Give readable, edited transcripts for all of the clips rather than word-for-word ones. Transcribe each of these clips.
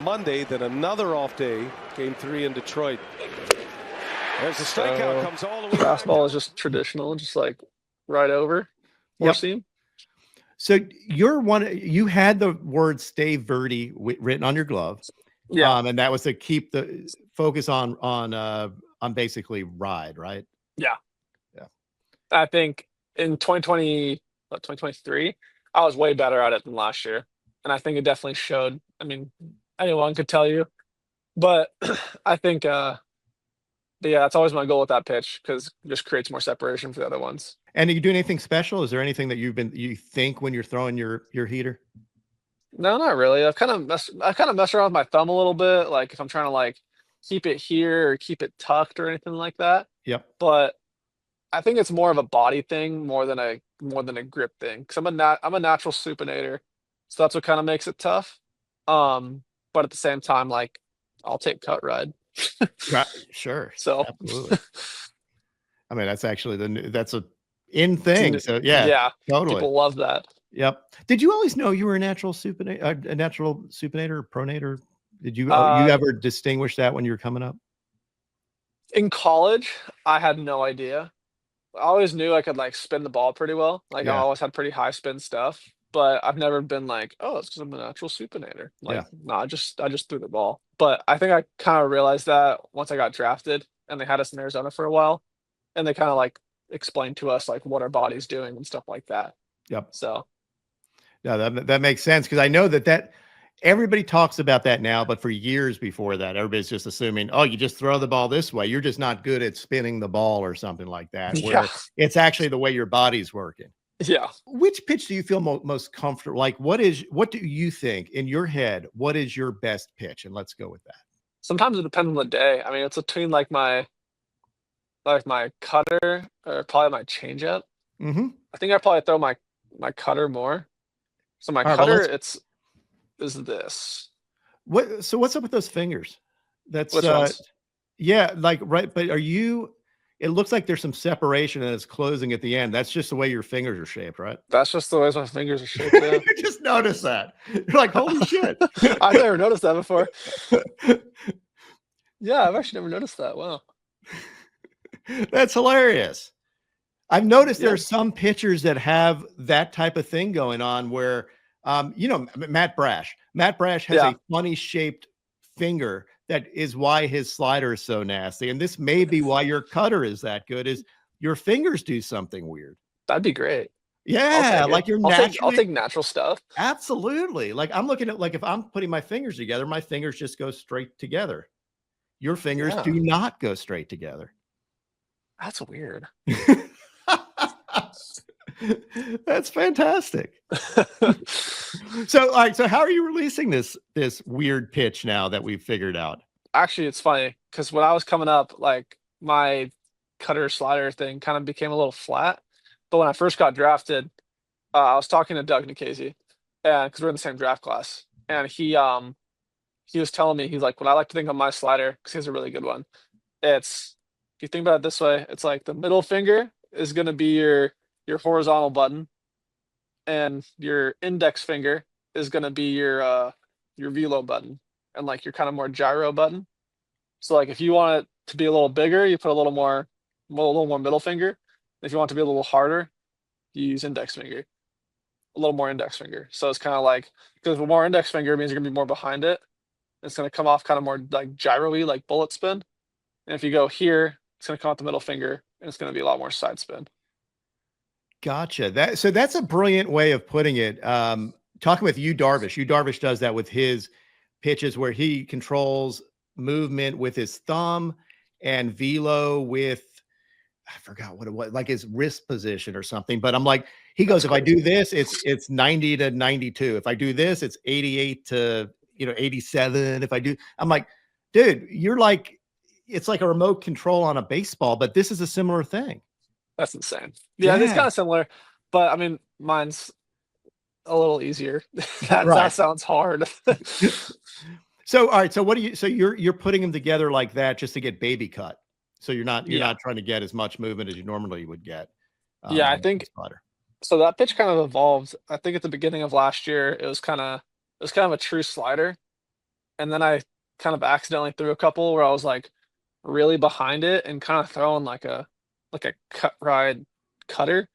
Monday, then another off day, game 3 in Detroit. There's the strikeout, comes all the way. Fastball is just traditional, just like right over four seam. So you had the word "Stay Verdi" written on your glove, and that was to keep the focus on basically ride, right? Yeah. I think in 2023, I was way better at it than last year, and I think it definitely showed. I mean, anyone could tell you, but I think, but yeah, that's always my goal with that pitch because it just creates more separation for the other ones. And are you doing anything special? Is there anything that you think when you're throwing your heater? No, not really. I kind of mess around with my thumb a little bit, like if I'm trying to like keep it here or keep it tucked or anything like that. Yep. But I think it's more of a body thing more than a grip thing. Because I'm a natural supinator, so that's what kind of makes it tough. But at the same time, like I'll take cut ride. Right, sure. So absolutely. I mean, that's actually that's a in thing. So yeah, totally. People love that. Yep. Did you always know you were a natural supinator, or pronator? Did you ever distinguish that when you were coming up? In college, I had no idea. I always knew I could like spin the ball pretty well. Like I always had pretty high spin stuff, but I've never been like, oh, it's because I'm a natural supinator. Like, no, I just threw the ball. But I think I kind of realized that once I got drafted and they had us in Arizona for a while, and they kind of like explained to us like what our body's doing and stuff like that. Yep. So yeah, that makes sense because I know that everybody talks about that now, but for years before that, everybody's just assuming, oh, you just throw the ball this way. You're just not good at spinning the ball or something like that. Where it's actually the way your body's working. Yeah. Which pitch do you feel most comfortable? Like, what do you think in your head? What is your best pitch? And let's go with that. Sometimes it depends on the day. I mean, it's between like my cutter or probably my changeup. I think I probably throw my cutter more. So my cutter, is this. So what's up with those fingers? That's yeah, like right. But it looks like there's some separation and it's closing at the end. That's just the way your fingers are shaped, right? That's just the way my fingers are shaped. Yeah. You just noticed that. You're like, holy shit. I've never noticed that before. Yeah, I've actually never noticed that. Wow. That's hilarious. I've noticed there are some pitchers that have that type of thing going on where, Matt Brash has a funny shaped finger. That is why his slider is so nasty. And this may be why your cutter is that good, is your fingers do something weird. That'd be great. Yeah. Like I'll take natural stuff. Absolutely. Like I'm looking at, like, if I'm putting my fingers together, my fingers just go straight together. Your fingers do not go straight together. That's weird. That's fantastic. So, all right. So how are you releasing this weird pitch now that we've figured out? Actually, it's funny because when I was coming up, like my cutter slider thing kind of became a little flat. But when I first got drafted, I was talking to Doug Nikhazy, and because we're in the same draft class, and he was telling me, he's like, when I like to think of my slider, because he has a really good one, it's, if you think about it this way, it's like the middle finger is going to be your horizontal button, and your index finger is going to be your velo button, and like your kind of more gyro button. So like if you want it to be a little bigger, you put a little more middle finger. If you want it to be a little harder, you use index finger, a little more index finger. So it's kind of like, because more index finger means you're gonna be more behind it. It's gonna come off kind of more like gyro-y, like bullet spin. And if you go here, it's gonna come out the middle finger, and it's gonna be a lot more side spin. Gotcha. That's a brilliant way of putting it. Talking with Yu Darvish does that with his pitches, where he controls movement with his thumb and velo with, I forgot what it was, like his wrist position or something. But I'm like, he goes, if I do this, it's 90 to 92. If I do this, it's 88 to 87. If I do, I'm like, dude, you're like, it's like a remote control on a baseball, but this is a similar thing. That's insane. Yeah, it's kind of similar, but I mean, mine's a little easier. That sounds hard. So, all right. So what do you, so you're putting them together like that just to get baby cut. So you're not trying to get as much movement as you normally would get. I think so. That pitch kind of evolved. I think at the beginning of last year, it was kind of a true slider. and then I kind of accidentally threw a couple where I was like really behind it and kind of throwing like a cut ride cutter,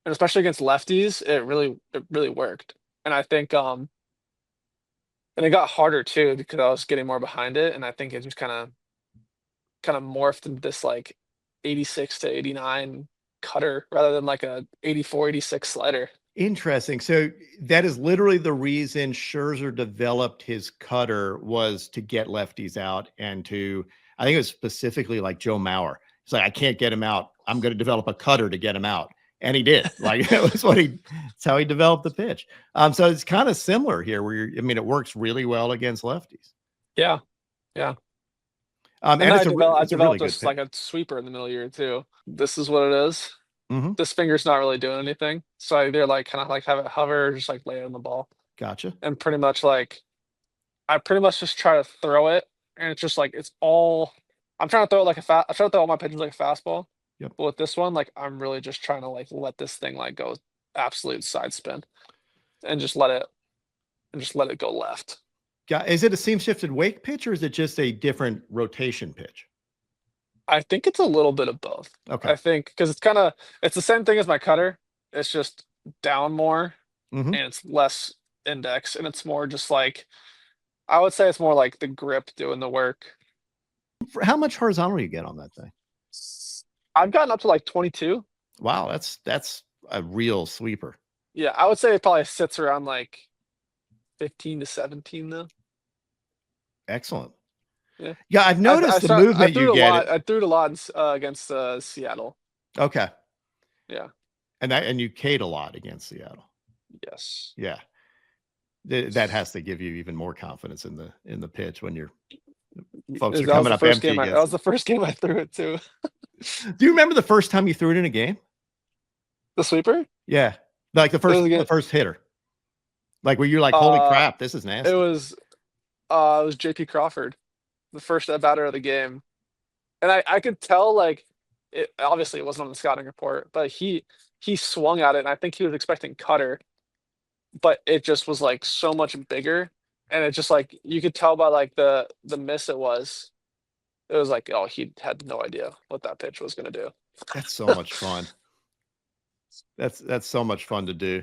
and especially against lefties, it really worked. And I think and it got harder too because I was getting more behind it, and I think it just kind of morphed into this like 86 to 89 cutter rather than like a 84, 86 slider. Interesting. So that is literally the reason Scherzer developed his cutter, was to get lefties out, and to, I think it was specifically like Joe Mauer. It's like, I can't get him out, I'm going to develop a cutter to get him out. And he did. Like, that was that's how he developed the pitch. So it's kind of similar here where I mean, it works really well against lefties. Yeah. Yeah. And And it's I a really developed good just like a sweeper in the middle of the year too. This is what it is. Mhm. This finger's not really doing anything. So I either like kind of like have it hover or just like lay it on the ball. Gotcha. And pretty much like I pretty much just try to throw it, and it's just like it's all I'm trying to throw it like I try to throw all my pitches like a fastball. Yep. But with this one, like I'm really just trying to like let this thing like go absolute side spin and just let it go left. Is it a seam shifted wake pitch, or is it just a different rotation pitch? I think it's a little bit of both. Okay. I think because it's the same thing as my cutter. It's just down more Mhm. and it's less index, and it's more just like I would say it's more like the grip doing the work. How much horizontal do you get on that thing? I've gotten up to like 22. Wow, that's a real sweeper. Yeah, I would say it probably sits around like 15 to 17 though. Excellent. Yeah. Yeah, I've noticed the movement you get. I threw it a lot against Seattle. Okay. Yeah. And you K'd a lot against Seattle. Yes. Yeah. That has to give you even more confidence in the pitch when your folks are coming up empty. That was the first game I threw it to. Do you remember the first time you threw it in a game? The sweeper? Yeah. Like the first hitter. Like, were you like, holy crap, this is nasty? It was JP Crawford, the first at batter of the game. And I could tell like it obviously it wasn't on the scouting report, but he swung at it and I think he was expecting cutter, but it just was like so much bigger. And it just like you could tell by like the miss it was like, oh, he had no idea what that pitch was gonna do. That's so much fun. That's so much fun to do.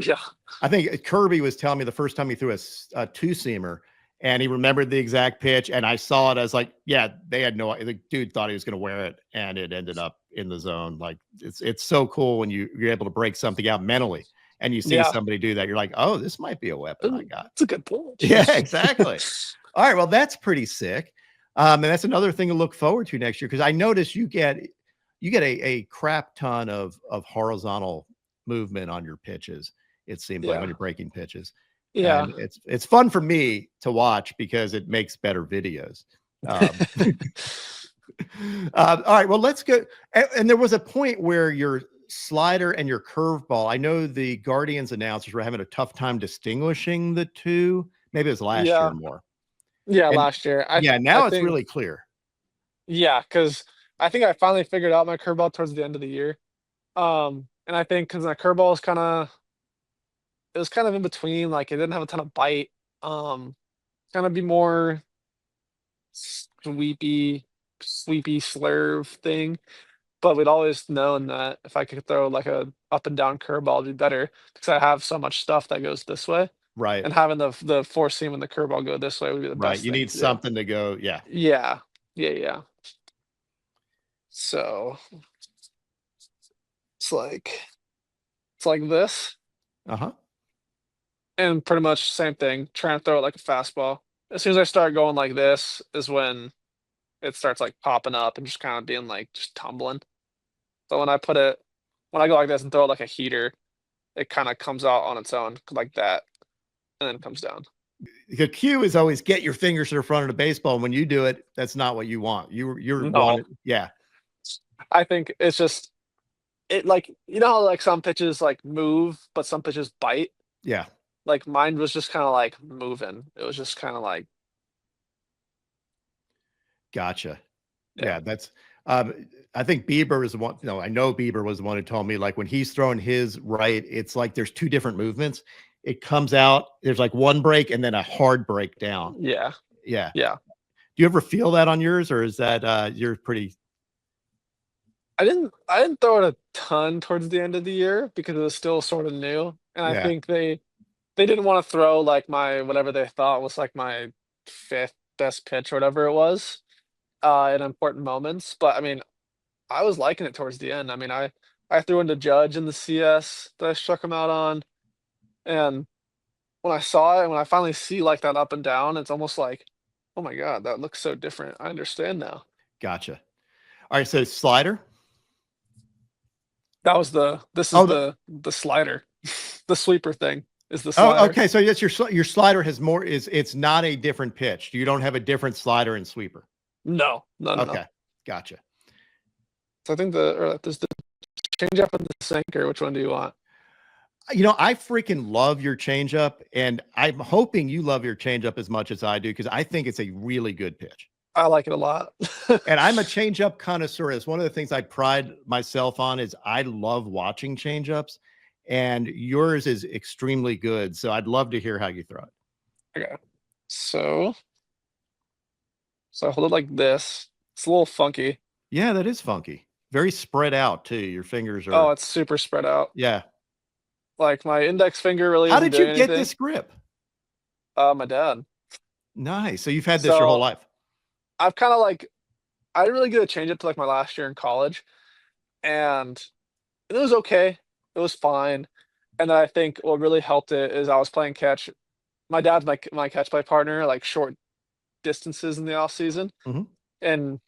Yeah. I think Kirby was telling me the first time he threw a two-seamer and he remembered the exact pitch, and I saw it as like, yeah, they had no, the dude thought he was going to wear it, and it ended up in the zone. Like, it's so cool when you're able to break something out mentally and you see somebody do that. You're like, oh, this might be a weapon I got. It's a good point. Yeah, exactly. All right, well, that's pretty sick. And that's another thing to look forward to next year, because I noticed you get a crap ton of horizontal movement on your pitches. It seems like when you're breaking pitches. Yeah. And it's fun for me to watch because it makes better videos. All right, well, let's go. And there was a point where your slider and your curveball, I know the Guardians announcers were having a tough time distinguishing the two. Maybe it was last year more. Yeah, last year. Now it's really clear. Yeah, because I think I finally figured out my curveball towards the end of the year. And I think because my curveball is it was kind of in between, like it didn't have a ton of bite. Kind of be more sweepy slurve thing. But we'd always known that if I could throw like a up and down curveball, it'd be better because I have so much stuff that goes this way. Right. And having the four seam and the curveball go this way would be the best. Right. You need something to go. Yeah. Yeah. Yeah. So it's like this. Uh-huh. And pretty much same thing, trying to throw it like a fastball. As soon as I start going like this is when it starts like popping up and just kind of being like just tumbling. So when I go like this and throw it like a heater, it kind of comes out on its own like that and then it comes down. The cue is always get your fingers to the front of the baseball. And when you do it, that's not what you want. You're wanting, yeah. I think it's just like, you know how like some pitches like move, but some pitches bite? Yeah. Like mine was just kind of like moving. It was just kind of like. Gotcha. Yeah, that's I think Bieber is the one. No, I know Bieber was the one who told me like when he's throwing his right, it's like there's two different movements. it comes out. There's like one break and then a hard break down. Yeah. Yeah. Yeah. Do you ever feel that on yours, or is that you're pretty? I didn't throw it a ton towards the end of the year because it was still sort of new, and I Yeah. think they didn't want to throw like my whatever they thought was like my fifth best pitch or whatever it was in important moments. But I mean, I was liking it towards the end. I mean, I threw into Judge in the CS that I struck him out on, and when I saw it and when I finally see like that up and down, it's almost like, oh my God, that looks so different. I understand now. Gotcha. All right. So slider. That was this is Oh, the slider. The sweeper thing is the Oh, slider. okay. So yes, your slider has more. It's not a different pitch. You don't have a different slider and sweeper. No. Okay. Gotcha. So I think there's the changeup and the sinker. Which one do you want? I freaking love your changeup, and I'm hoping you love your changeup as much as I do, because I think it's a really good pitch. I like it a lot. And I'm a changeup connoisseur. It's one of the things I pride myself on is I love watching changeups, and yours is extremely good. So I'd love to hear how you throw it. Okay. So I hold it like this. It's a little funky. Yeah, that is funky. Very spread out too. Your fingers are. Oh, it's super spread out. Yeah. Like my index finger really. How isn't did you doing get anything. this grip? My dad. Nice. So you've had this your whole life. I've kind of like, I didn't really get a changeup to like my last year in college, and it was okay. It was fine. And then I think what really helped it is I was playing catch. My dad's my catch play partner, like short distances in the off season, Mhm. and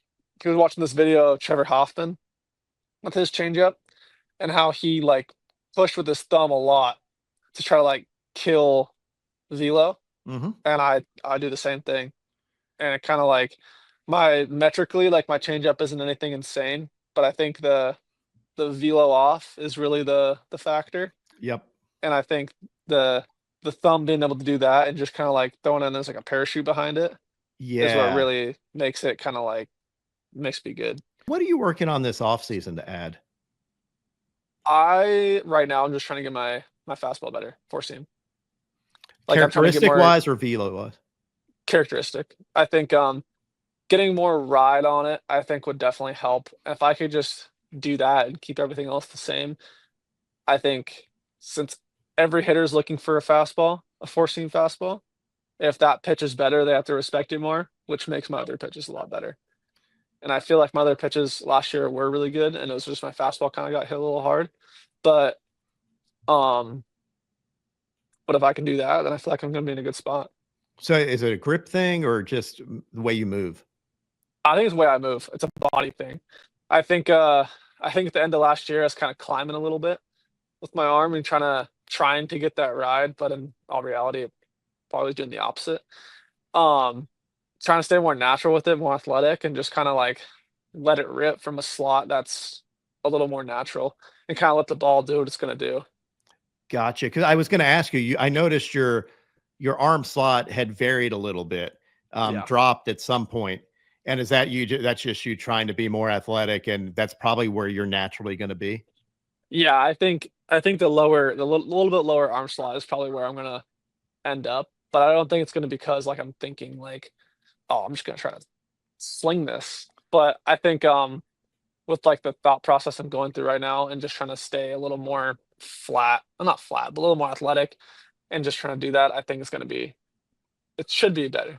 he was watching this video of Trevor Hoffman with his changeup and how he like pushed with his thumb a lot to try to like kill velo, Mhm. and I do the same thing, and it kind of like metrically like my changeup isn't anything insane, but I think the velo off is really the factor, Yep. and I think the thumb being able to do that and just kind of like throwing in as like a parachute behind it is what Yeah. really makes it kind of like makes me good. What are you working on this off season to add? Right now I'm just trying to get my fastball better, four seam. Like I'm trying to get Characteristic more wise or velo wise? characteristic. I think getting more ride on it, I think would definitely help. If I could just do that and keep everything else the same, I think since every hitter is looking for a fastball, a four seam fastball, if that pitch is better, they have to respect it more, which makes my other pitches a lot better. And I feel like my other pitches last year were really good, and it was just my fastball kind of got hit a little hard. But if I can do that, then I feel like I'm going to be in a good spot. So is it a grip thing or just the way you move? I think it's the way I move. It's a body thing. I think at the end of last year, I was kind of climbing a little bit with my arm and trying to get that ride, but in all reality, probably doing the opposite. Trying to stay more natural with it, more athletic, and just kind of like let it rip from a slot that's a little more natural and kind of let the ball do what it's going to do. Gotcha. Because I was going to ask you, I noticed your arm slot had varied a little bit, Yeah. dropped at some point. And is that that's just you trying to be more athletic, and that's probably where you're naturally going to be? Yeah, I think the little bit lower arm slot is probably where I'm going to end up, but I don't think it's going to be because like I'm thinking like, oh, I'm just going to try to sling this. But I think with like the thought process I'm going through right now and just trying to stay a little more flat, well, not flat, but a little more athletic, and just trying to do that, I think it should be better.